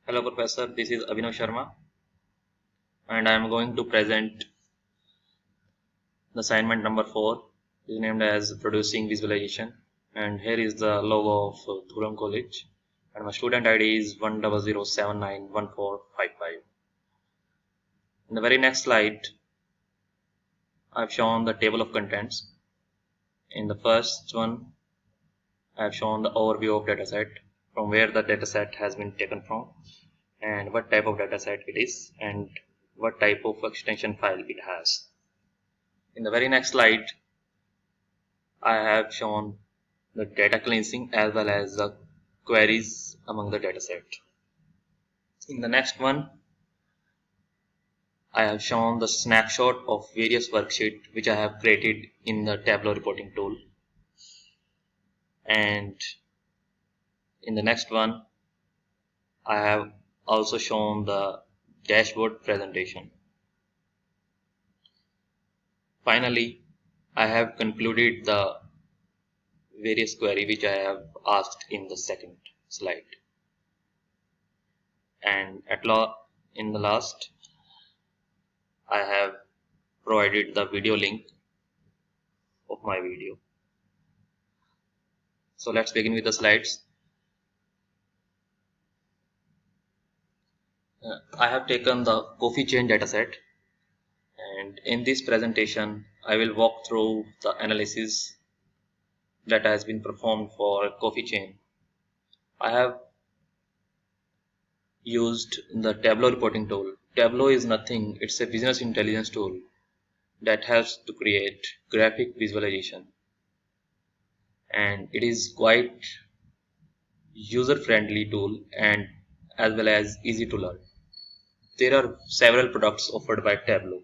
Hello Professor, this is Abhinav Sharma and I am going to present the assignment number 4 is named as Producing Visualization, and here is the logo of Thuram College, and my student ID is 100791455. In the very next slide I have shown the table of contents. In the first one I have shown the overview of dataset, from where the dataset has been taken from and what type of dataset it is and what type of extension file it has. In the very next slide, I have shown the data cleansing as well as the queries among the dataset. In the next one, I have shown the snapshot of various worksheets which I have created in the Tableau reporting tool. And in the next one, I have also shown the dashboard presentation. Finally, I have concluded the various query which I have asked in the second slide. And in the last, I have provided the video link of my video. So let's begin with the slides. I have taken the coffee chain dataset, and in this presentation I will walk through the analysis that has been performed for coffee chain. I have used the Tableau reporting tool. Tableau is nothing, it's a business intelligence tool that helps to create graphic visualization, and it is quite user friendly tool and as well as easy to learn. There are several products offered by Tableau,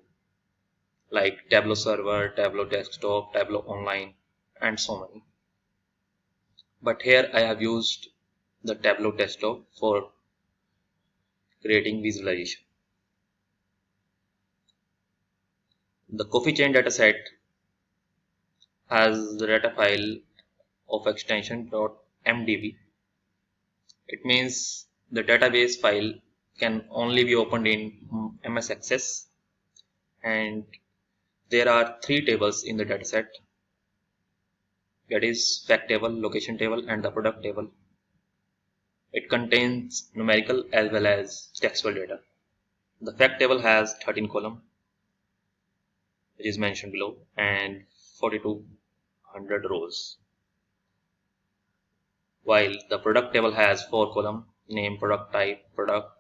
like Tableau Server, Tableau Desktop, Tableau Online, and so many. But here I have used the Tableau Desktop for creating visualization. The coffee chain dataset has the data file of extension .mdb. It means the database file can only be opened in MS Access, and there are 3 tables in the dataset, that is fact table, location table, and the product table. It contains numerical as well as textual data. The fact table has 13 columns, which is mentioned below, and 4200 rows, while the product table has 4 columns: name, product type, product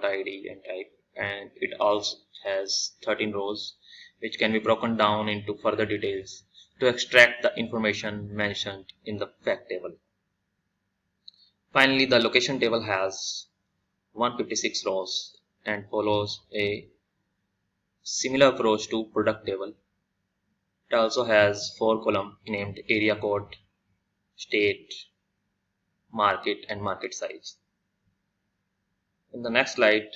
ID, and type, and it also has 13 rows, which can be broken down into further details to extract the information mentioned in the fact table. Finally, the location table has 156 rows and follows a similar approach to product table. It also has 4 columns named area code, state, market, and market size. In the next slide,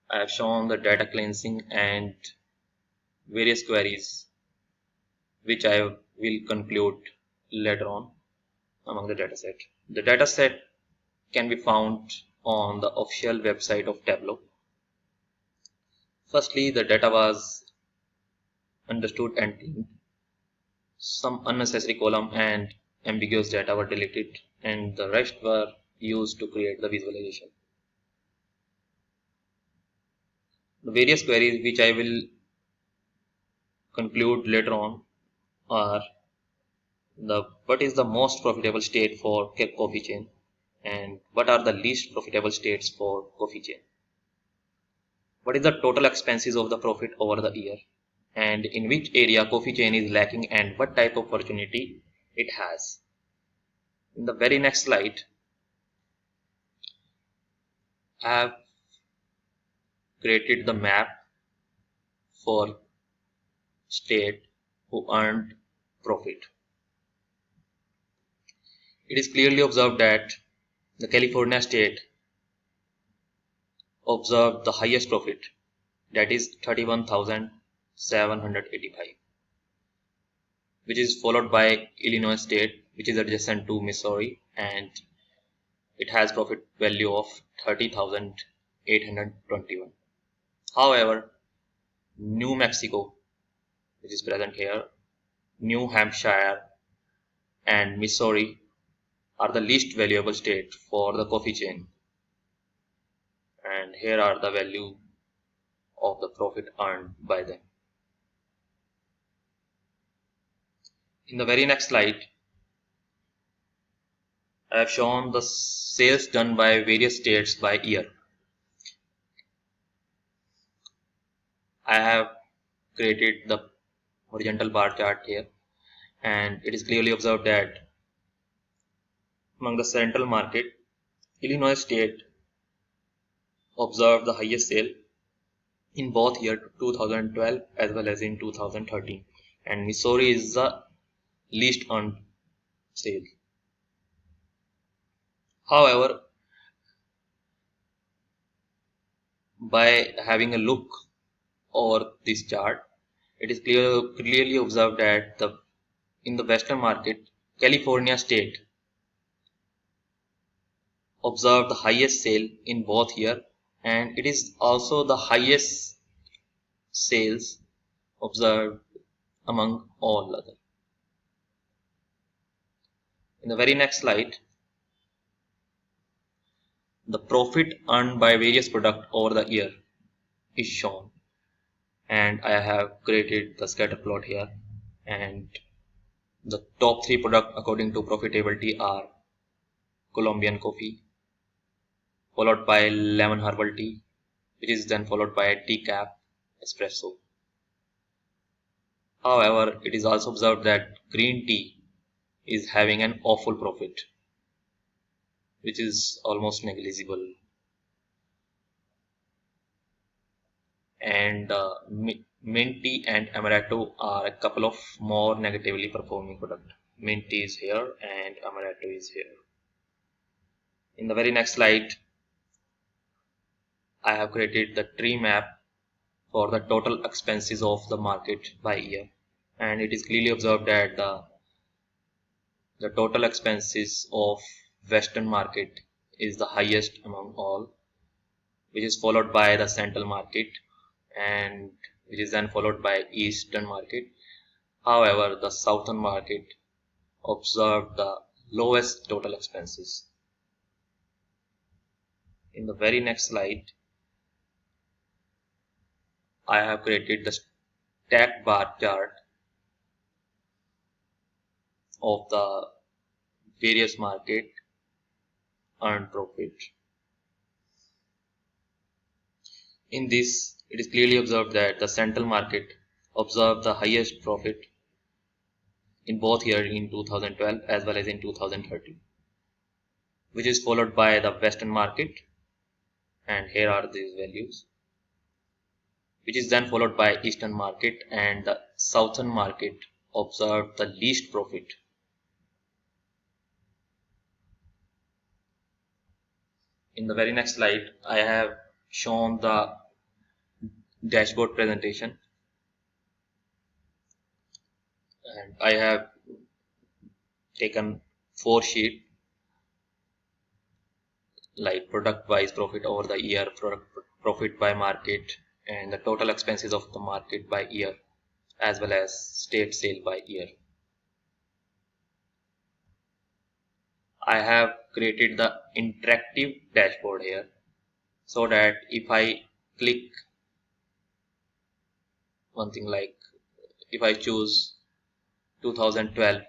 I have shown the data cleansing and various queries which I will conclude later on among the dataset. The dataset can be found on the official website of Tableau. Firstly, the data was understood and cleaned. Some unnecessary column and ambiguous data were deleted, and the rest were used to create the visualization. The various queries which I will conclude later on are what is the most profitable state for coffee chain, and what are the least profitable states for coffee chain. What is the total expenses of the profit over the year, and in which area coffee chain is lacking and what type of opportunity it has. In the very next slide, I have created the map for state who earned profit. It is clearly observed that the California state observed the highest profit, that is 31,785, which is followed by Illinois state, which is adjacent to Missouri, and it has profit value of 30,821. However, New Mexico, which is present here, New Hampshire, and Missouri are the least valuable state for the coffee chain. And here are the value of the profit earned by them. In the very next slide, I have shown the sales done by various states by year. I have created the horizontal bar chart here, and it is clearly observed that among the central market, Illinois state observed the highest sale in both year 2012 as well as in 2013, and Missouri is the least earned sale. However, by having a look over this chart, it is clearly observed that in the western market, California state observed the highest sale in both year, and it is also the highest sales observed among all other. In the very next slide, the profit earned by various products over the year is shown, and I have created the scatter plot here, and the top 3 products according to profitability are Colombian coffee, followed by lemon herbal tea, which is then followed by decaf espresso. However, it is also observed that green tea is having an awful profit, which is almost negligible, and mint tea and amaretto are a couple of more negatively performing products. Mint tea is here and amaretto is here. In the very next slide, I have created the tree map for the total expenses of the market by year, and it is clearly observed that the total expenses of western market is the highest among all, which is followed by the central market, and which is then followed by eastern market. However, the southern market observed the lowest total expenses. In the very next slide, I have created the stack bar chart of the various market earned profit. In this, it is clearly observed that the central market observed the highest profit in both years in 2012 as well as in 2013, which is followed by the western market, and here are these values, which is then followed by eastern market, and the southern market observed the least profit. In the very next slide, I have shown the dashboard presentation, and I have taken 4 sheets like product wise profit over the year, product profit by market, and the total expenses of the market by year, as well as state sale by year. I have created the interactive dashboard here, so that if I click one thing, like if I choose 2012,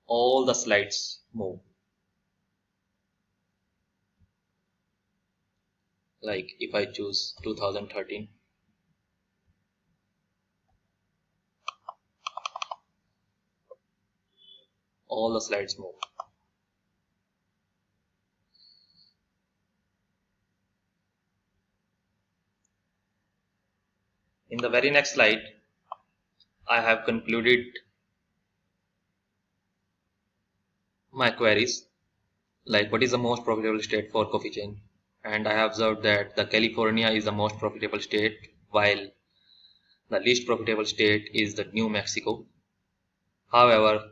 all the slides move. Like if I choose 2013, all the slides move. In the very next slide, I have concluded my queries, like what is the most profitable state for coffee chain, and I have observed that the California is the most profitable state, while the least profitable state is the New Mexico. However,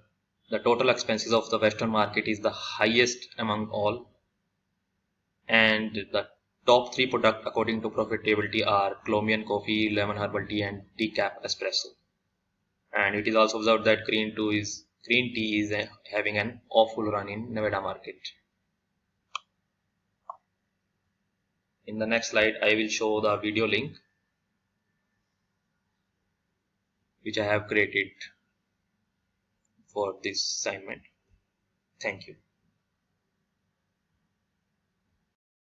The total expenses of the Western market is the highest among all, and the top three products according to profitability are Colombian coffee, lemon herbal tea, and decaf espresso. And it is also observed that green tea is having an awful run in Nevada market. In the next slide, I will show the video link which I have created for this assignment. Thank you.